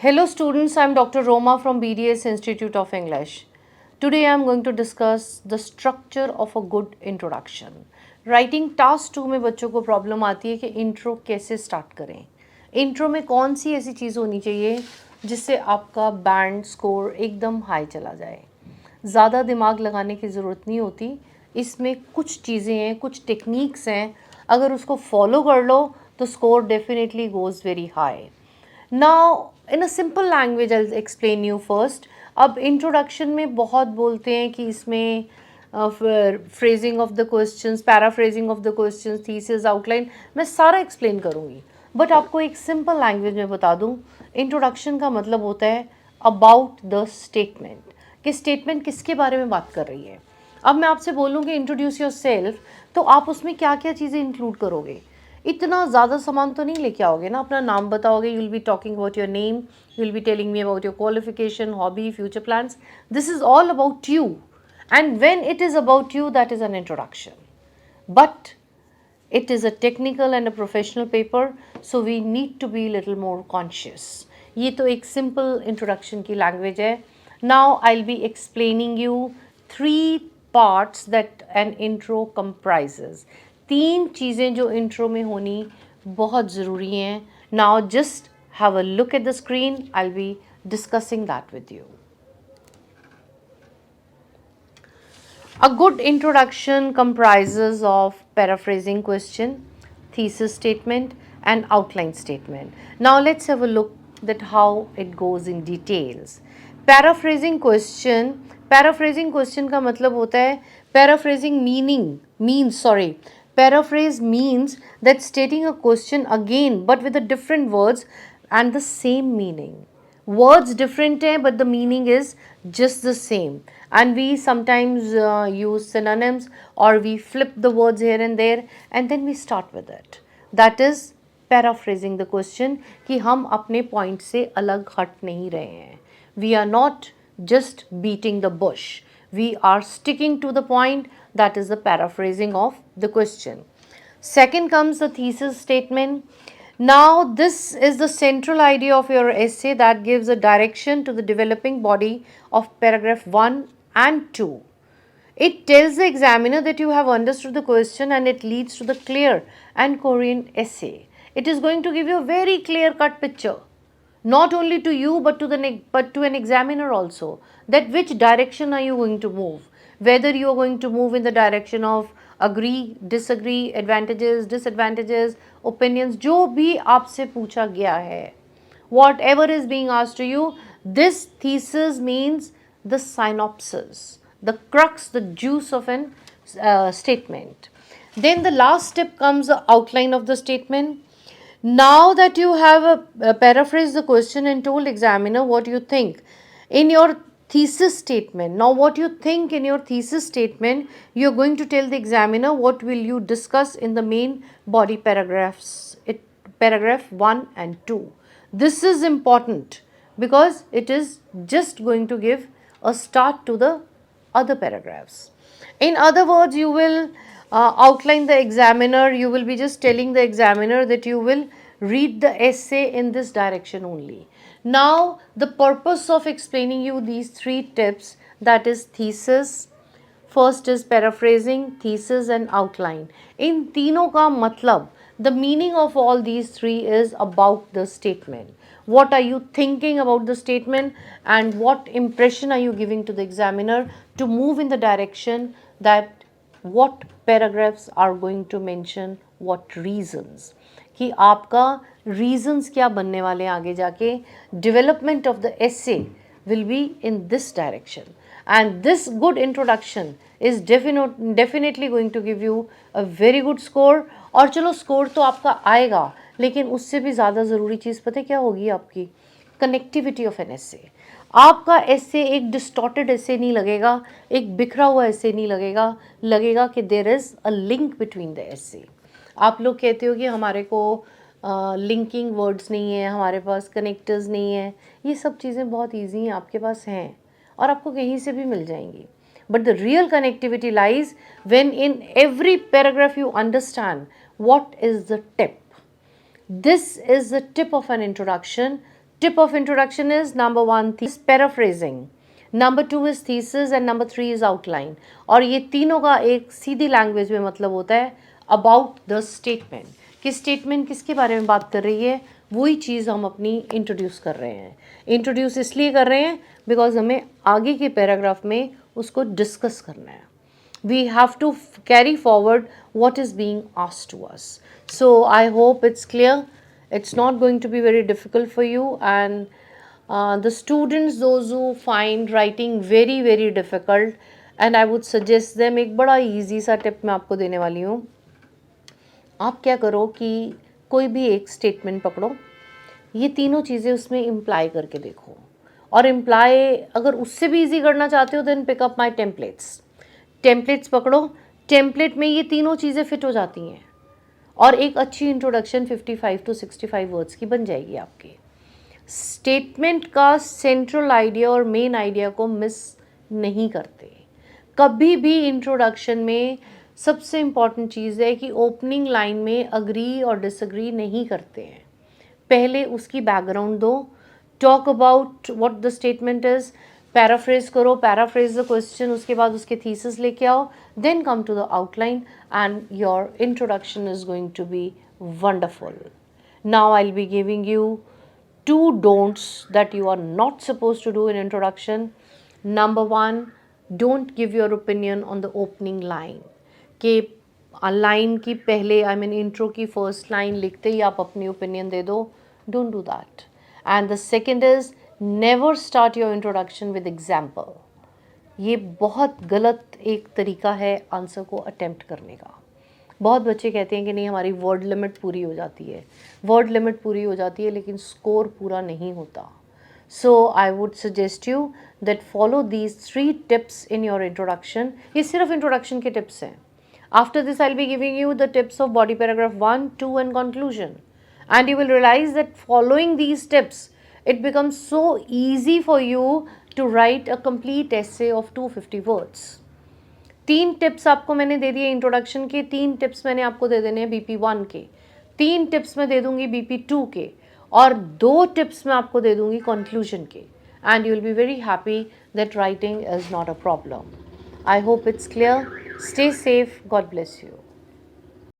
Hello students, I am Dr. Roma from BDS Institute of English. Today I am going to discuss the structure of a good introduction. Writing task 2 में बच्चों को problem आती है कि intro कैसे start करें. Intro में कौन सी ऐसी चीज़ होनी चाहिए जिससे आपका बैंड स्कोर एकदम हाई चला जाए. ज़्यादा दिमाग लगाने की ज़रूरत नहीं होती. इसमें कुछ चीज़ें हैं, कुछ टेक्निक्स हैं. अगर उसको फॉलो कर लो तो score definitely goes very high. Now, in a simple language, I'll explain you first. अब इंट्रोडक्शन में बहुत बोलते हैं कि इसमें phrasing of the questions, paraphrasing of the questions, thesis, outline, मैं सारा एक्सप्लेन करूँगी. बट आपको एक सिंपल लैंग्वेज में बता दूँ, इंट्रोडक्शन का मतलब होता है अबाउट द स्टेटमेंट, कि स्टेटमेंट किसके बारे में बात कर रही है. अब मैं आपसे बोलूँ कि इंट्रोड्यूस योर सेल्फ, तो आप उसमें क्या क्या चीज़ें इंक्लूड करोगे. इतना ज़्यादा सामान तो नहीं लेके आओगे ना. अपना नाम बताओगे, you will be talking about your name, you will be telling me about your qualification, hobby, future plans. This is all about you, and when it is about you, that is an introduction. But it is a technical and a professional paper, so we need to be little more conscious. ये तो एक simple introduction की language है. Now I'll be explaining you 3 parts that an intro comprises. 3 चीज़ें जो intro में होनी बहुत ज़रूरी हैं. Now just have a look at the screen. I'll be discussing that with you. A good introduction comprises of paraphrasing question, thesis statement and outline statement. Now let's have a look at how it goes in details. Paraphrasing question का मतलब होता है paraphrase means that stating a question again but with a different words and the same meaning. Words different hai, but the meaning is just the same, and we sometimes use synonyms or we flip the words here and there and then we start with it. That is paraphrasing the question, कि हम अपने point से अलग हट नहीं रहे हैं. We are not just beating the bush, we are sticking to the point. That is the paraphrasing of the question. Second comes the thesis statement. Now, this is the central idea of your essay that gives a direction to the developing body of paragraph 1 and 2. It tells the examiner that you have understood the question and it leads to the clear and coherent essay. It is going to give you a very clear-cut picture, not only to you but to an examiner also, that which direction are you going to move. Whether you are going to move in the direction of agree, disagree, advantages, disadvantages, opinions, जो भी आपसे पूछा गया है, whatever is being asked to you, this thesis means the synopsis, the crux, the juice of an statement. Then the last step comes the outline of the statement. Now that you have paraphrased the question and told examiner what you think in your thesis statement. Now what you think in your thesis statement, you are going to tell the examiner what will you discuss in the main body paragraphs, paragraph 1 and 2. This is important because it is just going to give a start to the other paragraphs. In other words, you will outline the examiner, you will be just telling the examiner that you will read the essay in this direction only. Now, the purpose of explaining you these 3 tips, that is thesis, first is paraphrasing, thesis and outline. In तीनों का मतलब, the meaning of all these 3 is about the statement. What are you thinking about the statement and what impression are you giving to the examiner to move in the direction that what paragraphs are going to mention what reasons, कि आपका reasons क्या बनने वाले हैं आगे जाके. Development of the essay will be in this direction, and this good introduction is definitely going to give you a very good score. और चलो स्कोर तो आपका आएगा, लेकिन उससे भी ज़्यादा ज़रूरी चीज़ पता है क्या होगी आपकी? Connectivity of an essay. आपका ऐसे एक डिस्टॉर्टेड ऐसे नहीं लगेगा, एक बिखरा हुआ ऐसे नहीं लगेगा, लगेगा कि there is a link between the ऐसे. आप लोग कहते हो कि हमारे को लिंकिंग वर्ड्स नहीं है, हमारे पास कनेक्टर्स नहीं है. ये सब चीज़ें बहुत ईजी हैं, आपके पास हैं और आपको कहीं से भी मिल जाएंगी. But the real connectivity lies when in every paragraph you understand what is the tip. This is the tip of an introduction. Tip of introduction is number 1 paraphrasing, number 2 is thesis and number 3 is outline. और ये तीनों का एक सीधी language में मतलब होता है about the statement, कि स्टेटमेंट किसके बारे में बात कर रही है, वही चीज़ हम अपनी इंट्रोड्यूस कर रहे हैं. इंट्रोड्यूस इसलिए कर रहे हैं बिकॉज हमें आगे के पैराग्राफ में उसको डिस्कस करना है. We have to carry forward what is being asked to us. So I hope it's clear. It's not going to be very difficult for you, and the students, those who find writing very very difficult, and I would suggest them, एक बड़ा easy सा tip मैं आपको देने वाली हूँ. आप क्या करो कि कोई भी एक स्टेटमेंट पकड़ो, ये तीनों चीज़ें उसमें इम्प्लाई करके देखो, और इम्प्लाई अगर उससे भी इजी करना चाहते हो then pick up my templates पकड़ो. टेम्पलेट में ये तीनों चीज़ें फिट हो जाती हैं और एक अच्छी इंट्रोडक्शन 55 to 65 वर्ड्स की बन जाएगी आपकी. स्टेटमेंट का सेंट्रल आइडिया और मेन आइडिया को मिस नहीं करते. कभी भी इंट्रोडक्शन में सबसे इम्पॉर्टेंट चीज़ है कि ओपनिंग लाइन में अग्री और डिसअग्री नहीं करते हैं. पहले उसकी बैकग्राउंड दो, talk about what the statement is, paraphrase करो, पैराफ्रेज द क्वेश्चन, उसके बाद उसके थीसिस लेके आओ, then come to the outline and your introduction is going to be wonderful. Now I will be giving you 2 don'ts that you are not supposed to do in introduction. Number 1, don't give your opinion on the opening line. कि line की पहले intro की first line लिखते ही आप अपनी opinion दे दो. Don't do that. And the second is never start your introduction with example. ये बहुत गलत एक तरीका है आंसर को अटेम्प्ट करने का. बहुत बच्चे कहते हैं कि नहीं हमारी वर्ड लिमिट पूरी हो जाती है. वर्ड लिमिट पूरी हो जाती है लेकिन स्कोर पूरा नहीं होता. So I would suggest you that follow these 3 tips in your introduction. ये सिर्फ इंट्रोडक्शन के टिप्स हैं. After this I will be giving you the tips of body paragraph 1, 2 and conclusion, and you will realise that following these tips it becomes so easy for you to write a complete essay of 250 words. 3 tips आपको मैंने दे दिए introduction के, 3 tips मैंने आपको दे देने हैं BP1 के, 3 tips मैं दे दूंगी BP2 के, और 2 टिप्स मैं आपको दे दूंगी कंक्लूजन के. And you will be very happy that writing is not a problem. I hope it's clear. Stay safe. God bless you.